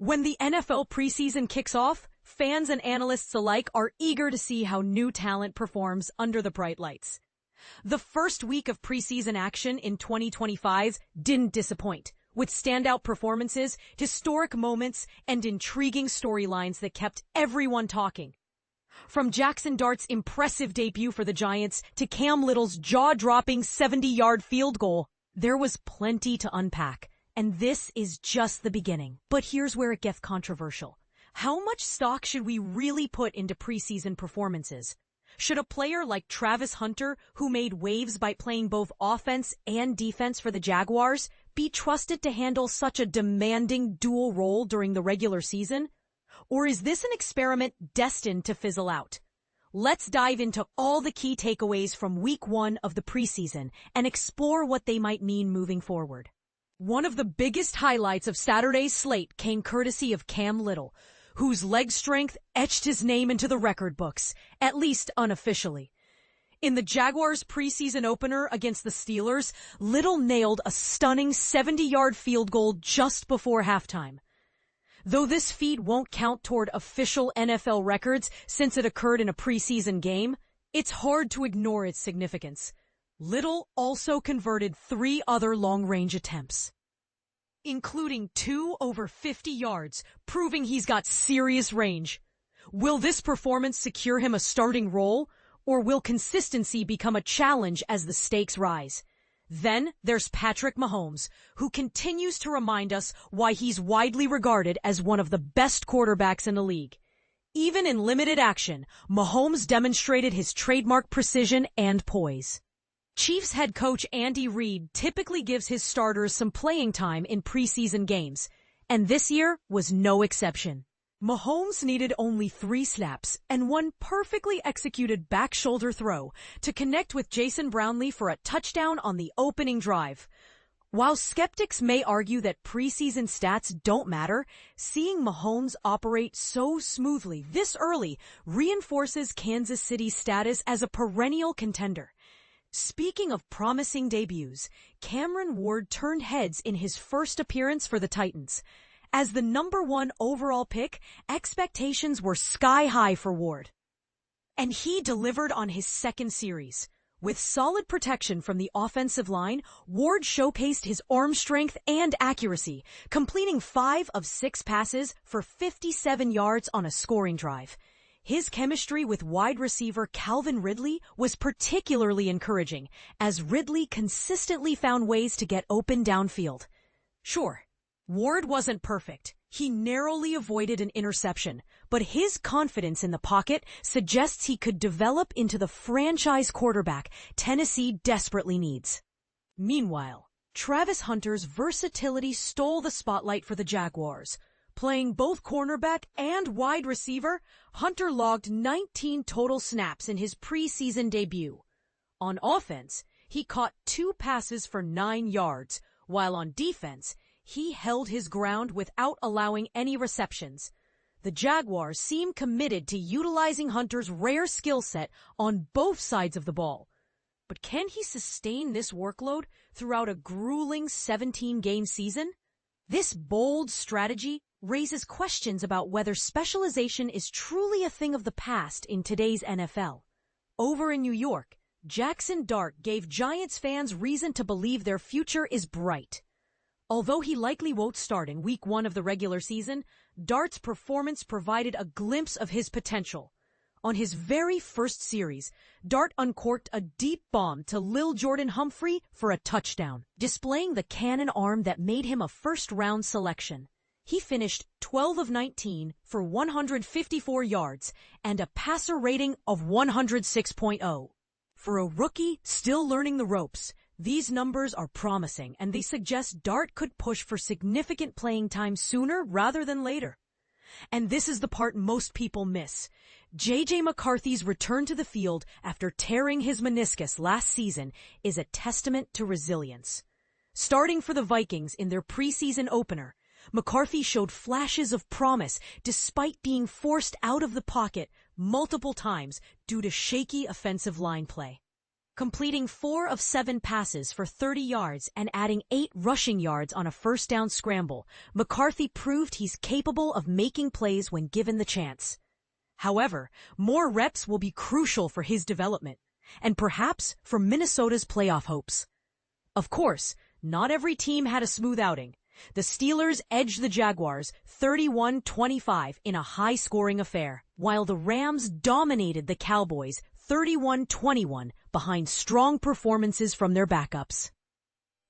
When the NFL preseason kicks off, fans and analysts alike are eager to see how new talent performs under the bright lights. The first week of preseason action in 2025 didn't disappoint, with standout performances, historic moments, and intriguing storylines that kept everyone talking. From Jaxson Dart's impressive debut for the Giants to Cam Little's jaw-dropping 70-yard field goal, there was plenty to unpack. And this is just the beginning. But here's where it gets controversial. How much stock should we really put into preseason performances? Should a player like Travis Hunter, who made waves by playing both offense and defense for the Jaguars, be trusted to handle such a demanding dual role during the regular season? Or is this an experiment destined to fizzle out? Let's dive into all the key takeaways from week 1 of the preseason and explore what they might mean moving forward. One of the biggest highlights of Saturday's slate came courtesy of Cam Little, whose leg strength etched his name into the record books, at least unofficially. In the Jaguars' preseason opener against the Steelers, Little nailed a stunning 70-yard field goal just before halftime. Though this feat won't count toward official NFL records since it occurred in a preseason game, it's hard to ignore its significance. Little also converted 3 other long-range attempts, including 2 over 50 yards, proving he's got serious range. Will this performance secure him a starting role, or will consistency become a challenge as the stakes rise? Then there's Patrick Mahomes, who continues to remind us why he's widely regarded as one of the best quarterbacks in the league. Even in limited action, Mahomes demonstrated his trademark precision and poise. Chiefs head coach Andy Reid typically gives his starters some playing time in preseason games, and this year was no exception. Mahomes needed only 3 snaps and one perfectly executed back shoulder throw to connect with Jason Brownlee for a touchdown on the opening drive. While skeptics may argue that preseason stats don't matter, seeing Mahomes operate so smoothly this early reinforces Kansas City's status as a perennial contender. Speaking of promising debuts, Cameron Ward turned heads in his first appearance for the Titans. As the number 1 overall pick, expectations were sky high for Ward. And he delivered on his second series. With solid protection from the offensive line, Ward showcased his arm strength and accuracy, completing 5 of 6 passes for 57 yards on a scoring drive. His chemistry with wide receiver Calvin Ridley was particularly encouraging, as Ridley consistently found ways to get open downfield. Sure, Ward wasn't perfect. He narrowly avoided an interception, but his confidence in the pocket suggests he could develop into the franchise quarterback Tennessee desperately needs. Meanwhile, Travis Hunter's versatility stole the spotlight for the Jaguars. Playing both cornerback and wide receiver, Hunter logged 19 total snaps in his preseason debut. On offense, he caught 2 passes for 9 yards, while on defense, he held his ground without allowing any receptions. The Jaguars seem committed to utilizing Hunter's rare skill set on both sides of the ball. But can he sustain this workload throughout a grueling 17-game season? This bold strategy raises questions about whether specialization is truly a thing of the past in today's NFL. Over in New York, Jaxson Dart gave Giants fans reason to believe their future is bright. Although he likely won't start in week 1 of the regular season, Dart's performance provided a glimpse of his potential. On his very first series, Dart uncorked a deep bomb to Lil Jordan Humphrey for a touchdown, displaying the cannon arm that made him a first-round selection. He finished 12 of 19 for 154 yards and a passer rating of 106.0. For a rookie still learning the ropes, these numbers are promising, and they suggest Dart could push for significant playing time sooner rather than later. And this is the part most people miss. J.J. McCarthy's return to the field after tearing his meniscus last season is a testament to resilience. Starting for the Vikings in their preseason opener, McCarthy showed flashes of promise despite being forced out of the pocket multiple times due to shaky offensive line play. completing 4 of 7 passes for 30 yards and adding 8 rushing yards on a first down scramble. McCarthy proved he's capable of making plays when given the chance. However, more reps will be crucial for his development, and perhaps for Minnesota's playoff hopes. Of course, not every team had a smooth outing. The Steelers edged the Jaguars 31-25 in a high-scoring affair, while the Rams dominated the Cowboys 31-21 behind strong performances from their backups.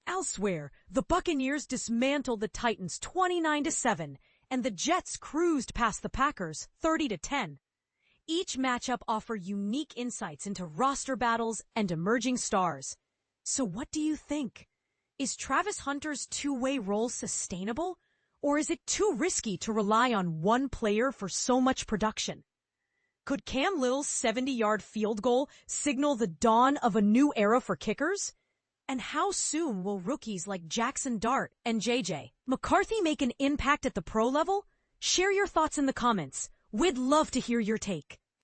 Elsewhere, the Buccaneers dismantled the Titans 29-7, and the Jets cruised past the Packers 30-10. Each matchup offered unique insights into roster battles and emerging stars. So what do you think? Is Travis Hunter's two-way role sustainable, or is it too risky to rely on one player for so much production? Could Cam Little's 70-yard field goal signal the dawn of a new era for kickers? And how soon will rookies like Jaxson Dart and J.J. McCarthy make an impact at the pro level? Share your thoughts in the comments. We'd love to hear your take.